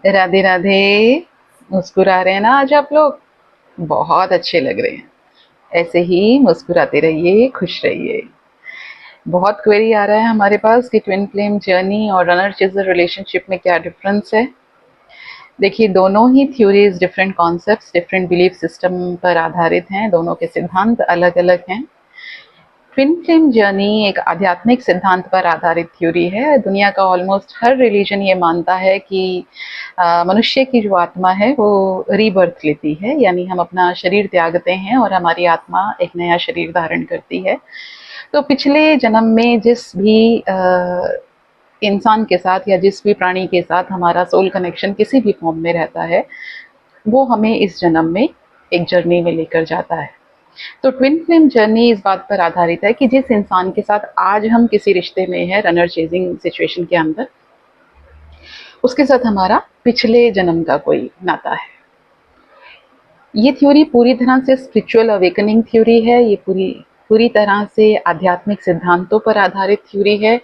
राधे राधे। मुस्कुरा रहे हैं ना आज आप लोग? बहुत अच्छे लग रहे हैं। ऐसे ही मुस्कुराते रहिए, खुश रहिए। बहुत क्वेरी आ रहा है हमारे पास कि ट्विन फ्लेम जर्नी और रनर चेजर रिलेशनशिप में क्या डिफरेंस है। देखिए, दोनों ही theories different concepts, different belief system पर आधारित हैं। दोनों के सिद्धांत अलग अलग हैं। ट्विन फ्लेम जर्नी एक आध्यात्मिक सिद्धांत पर आधारित थ्योरी है। दुनिया का ऑलमोस्ट हर रिलीजन ये मानता है कि मनुष्य की जो आत्मा है वो रीबर्थ लेती है, यानी हम अपना शरीर त्यागते हैं और हमारी आत्मा एक नया शरीर धारण करती है। तो पिछले जन्म में जिस भी इंसान के साथ या जिस भी प्राणी के साथ हमारा सोल कनेक्शन किसी भी फॉर्म में रहता है, वो हमें इस जन्म में एक जर्नी में लेकर जाता है। तो ट्विन फ्लेम जर्नी इस बात पर आधारित है कि जिस इंसान के साथ आज हम किसी रिश्ते में हैं, रनर चेजिंग सिचुएशन के अंदर, उसके साथ हमारा पिछले जन्म का कोई नाता है। ये थ्योरी पूरी तरह से स्पिरिचुअल अवेकनिंग थ्योरी है। ये पूरी पूरी तरह से आध्यात्मिक सिद्धांतों पर आधारित थ्योरी है।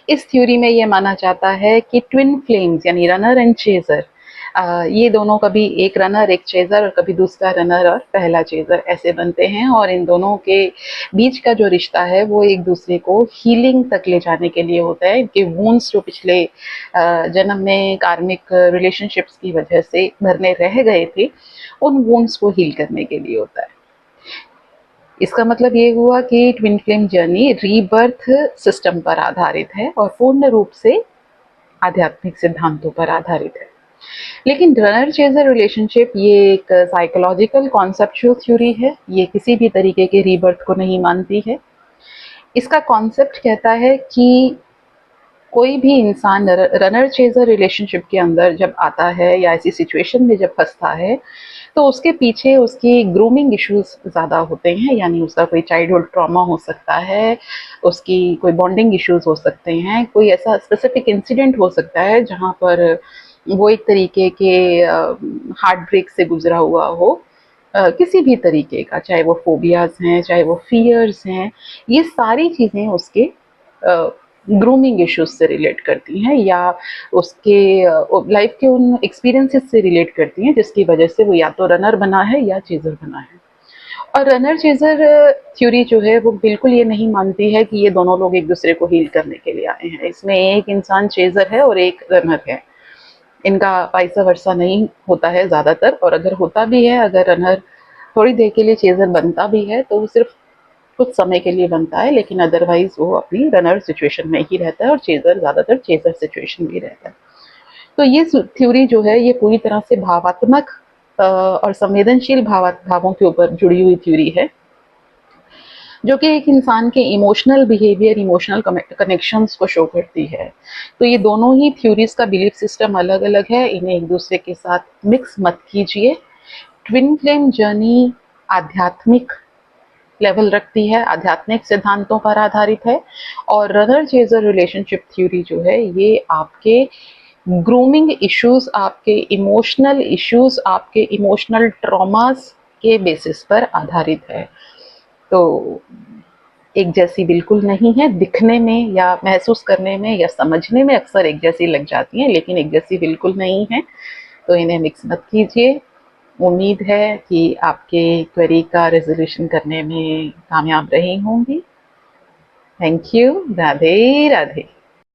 इस थ्योरी में ये माना जाता है कि ट्विन फ्लेम्स यानी रनर एंड चेजर, ये दोनों कभी एक रनर एक चेजर और कभी दूसरा रनर और पहला चेजर ऐसे बनते हैं, और इन दोनों के बीच का जो रिश्ता है वो एक दूसरे को हीलिंग तक ले जाने के लिए होता है। इनके वूंड्स जो पिछले जन्म में कार्मिक रिलेशनशिप्स की वजह से भरने रह गए थे, उन वूंड्स को हील करने के लिए होता है। इसका मतलब ये हुआ कि twin flame journey rebirth system पर आधारित है और पूर्ण रूप से आध्यात्मिक सिद्धांतों पर आधारित है। लेकिन रनर चेजर रिलेशनशिप ये एक साइकोलॉजिकल कॉन्सेप्चुअल थ्योरी है। ये किसी भी तरीके के रीबर्थ को नहीं मानती है। इसका कॉन्सेप्ट कहता है कि कोई भी इंसान रनर चेजर रिलेशनशिप के अंदर जब आता है या ऐसी सिचुएशन में जब फंसता है, तो उसके पीछे उसकी ग्रूमिंग इश्यूज ज़्यादा होते हैं, यानी उसका कोई चाइल्डहुड ट्रॉमा हो सकता है, उसकी कोई बॉन्डिंग इश्यूज हो सकते हैं, कोई ऐसा स्पेसिफिक इंसिडेंट हो सकता है जहाँ पर वो एक तरीके के हार्ट ब्रेक से गुजरा हुआ हो, किसी भी तरीके का, चाहे वो फोबियाज हैं, चाहे वो फियर्स हैं। ये सारी चीज़ें उसके ग्रूमिंग इश्यूज से रिलेट करती हैं या उसके लाइफ के उन एक्सपीरियंसेस से रिलेट करती हैं, जिसकी वजह से वो या तो रनर बना है या चेजर बना है। और रनर चेजर थ्योरी जो है वो बिल्कुल ये नहीं मानती है कि ये दोनों लोग एक दूसरे को हील करने के लिए आए हैं। इसमें एक इंसान चेजर है और एक रनर है। इनका वाइस वर्सा नहीं होता है ज़्यादातर, और अगर होता भी है, अगर रनर थोड़ी देर के लिए चेजर बनता भी है तो वो सिर्फ कुछ समय के लिए बनता है, लेकिन अदरवाइज वो अपनी रनर सिचुएशन में ही रहता है और चेजर ज़्यादातर चेजर सिचुएशन में रहता है। तो ये थ्योरी जो है ये पूरी तरह से भावात्मक और संवेदनशील भावों के ऊपर जुड़ी हुई थ्योरी है, जो कि एक इंसान के इमोशनल बिहेवियर, इमोशनल कनेक्शंस को शो करती है। तो ये दोनों ही थ्योरीज का बिलीफ सिस्टम अलग अलग है, इन्हें एक दूसरे के साथ मिक्स मत कीजिए। ट्विन फ्लेम जर्नी आध्यात्मिक लेवल रखती है, आध्यात्मिक सिद्धांतों पर आधारित है, और रनर चेजर रिलेशनशिप थ्योरी जो है ये आपके ग्रूमिंग इश्यूज, आपके इमोशनल इश्यूज, आपके इमोशनल ट्रॉमास के बेसिस पर आधारित है। तो एक जैसी बिल्कुल नहीं है। दिखने में या महसूस करने में या समझने में अक्सर एक जैसी लग जाती हैं, लेकिन एक जैसी बिल्कुल नहीं है। तो इन्हें मिक्स मत कीजिए। उम्मीद है कि आपके क्वेरी का रेजोल्यूशन करने में कामयाब रही होंगी। Thank you. राधे राधे।